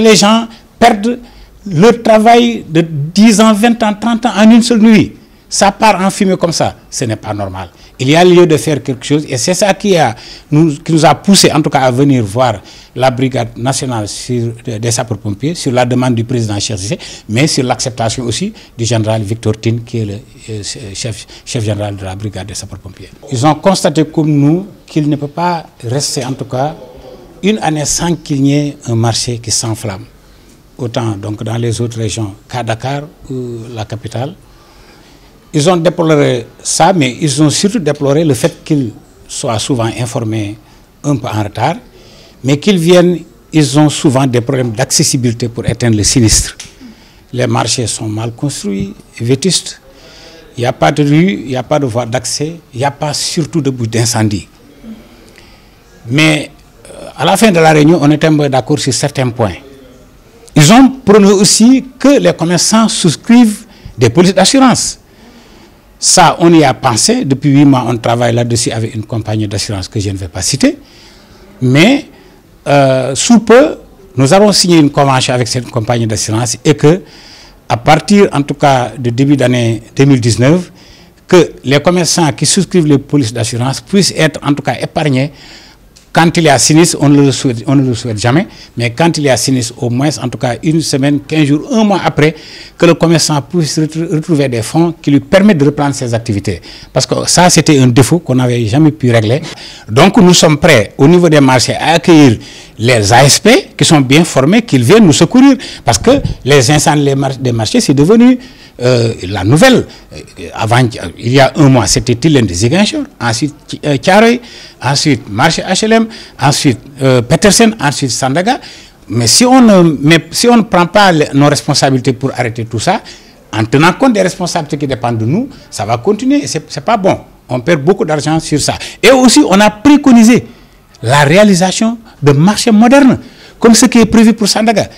Les gens perdent leur travail de 10 ans, 20 ans, 30 ans en une seule nuit. Ça part en fumée comme ça. Ce n'est pas normal. Il y a lieu de faire quelque chose et c'est ça qui nous a poussé en tout cas à venir voir la brigade nationale des sapeurs-pompiers sur la demande du président Cheikh Cissé, mais sur l'acceptation aussi du général Victor Tine qui est le chef général de la brigade des sapeurs-pompiers. Ils ont constaté comme nous qu'il ne peut pas rester en tout cas une année sans qu'il n'y ait un marché qui s'enflamme. Autant donc dans les autres régions qu'à Dakar ou la capitale. Ils ont déploré ça, mais ils ont surtout déploré le fait qu'ils soient souvent informés un peu en retard, mais qu'ils viennent, ils ont souvent des problèmes d'accessibilité pour éteindre le sinistre. Les marchés sont mal construits, vétustes, il n'y a pas de rue, il n'y a pas de voie d'accès, il n'y a pas surtout de bouche d'incendie. Mais à la fin de la réunion, on était d'accord sur certains points. Ils ont prôné aussi que les commerçants souscrivent des polices d'assurance. Ça, on y a pensé. Depuis 8 mois, on travaille là-dessus avec une compagnie d'assurance que je ne vais pas citer. Mais sous peu, nous avons signé une convention avec cette compagnie d'assurance et que, à partir en tout cas du début d'année 2019, que les commerçants qui souscrivent les polices d'assurance puissent être en tout cas épargnés. Quand il y a sinistre, on ne le souhaite jamais, mais quand il y a sinistre, au moins, en tout cas, une semaine, 15 jours, un mois après, que le commerçant puisse retrouver des fonds qui lui permettent de reprendre ses activités. Parce que ça, c'était un défaut qu'on n'avait jamais pu régler. Donc, nous sommes prêts, au niveau des marchés, à accueillir les ASP qui sont bien formés, qu'ils viennent nous secourir. Parce que les incendies des marchés, c'est devenu la nouvelle. Avant, il y a un mois, c'était Tilène de Ziguinchor, ensuite Thiaroye, ensuite marché HLM, ensuite Petersen, ensuite Sandaga. Mais si on ne prend pas nos responsabilités pour arrêter tout ça, en tenant compte des responsabilités qui dépendent de nous, ça va continuer et ce n'est pas bon. On perd beaucoup d'argent sur ça. Et aussi, on a préconisé la réalisation de marchés modernes, comme ce qui est prévu pour Sandaga.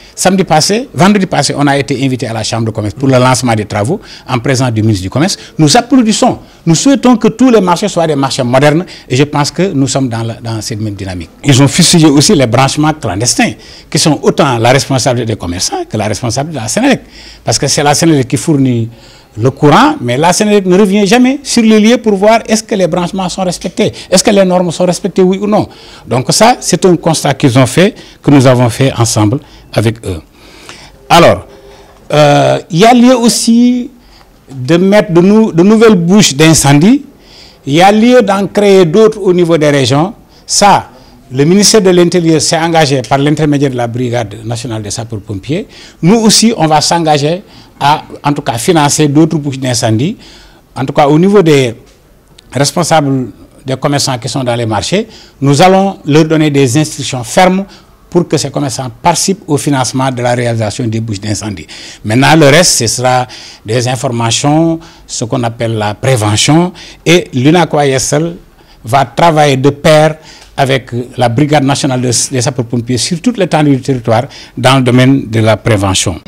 Vendredi passé, on a été invité à la Chambre de commerce pour le lancement des travaux en présence du ministre du Commerce. Nous applaudissons. Nous souhaitons que tous les marchés soient des marchés modernes et je pense que nous sommes dans cette même dynamique. Ils ont fusillé aussi les branchements clandestins qui sont autant la responsabilité des commerçants que la responsabilité de la Sénélec. Parce que c'est la Sénélec qui fournit le courant, mais la Sénélec ne revient jamais sur les lieux pour voir est-ce que les branchements sont respectés, est-ce que les normes sont respectées, oui ou non. Donc ça, c'est un constat qu'ils ont fait, que nous avons fait ensemble avec eux. Alors, il y a lieu aussi de mettre de nouvelles bouches d'incendie, il y a lieu d'en créer d'autres au niveau des régions. Ça, le ministère de l'Intérieur s'est engagé par l'intermédiaire de la Brigade nationale des sapeurs-pompiers. Nous aussi, on va s'engager à, en tout cas, financer d'autres bouches d'incendie. En tout cas, au niveau des responsables des commerçants qui sont dans les marchés, nous allons leur donner des instructions fermes pour que ces commerçants participent au financement de la réalisation des bouches d'incendie. Maintenant, le reste, ce sera des informations, ce qu'on appelle la prévention, et l'UNACOISL va travailler de pair avec la Brigade nationale des sapeurs-pompiers sur toute l'étendue du territoire dans le domaine de la prévention.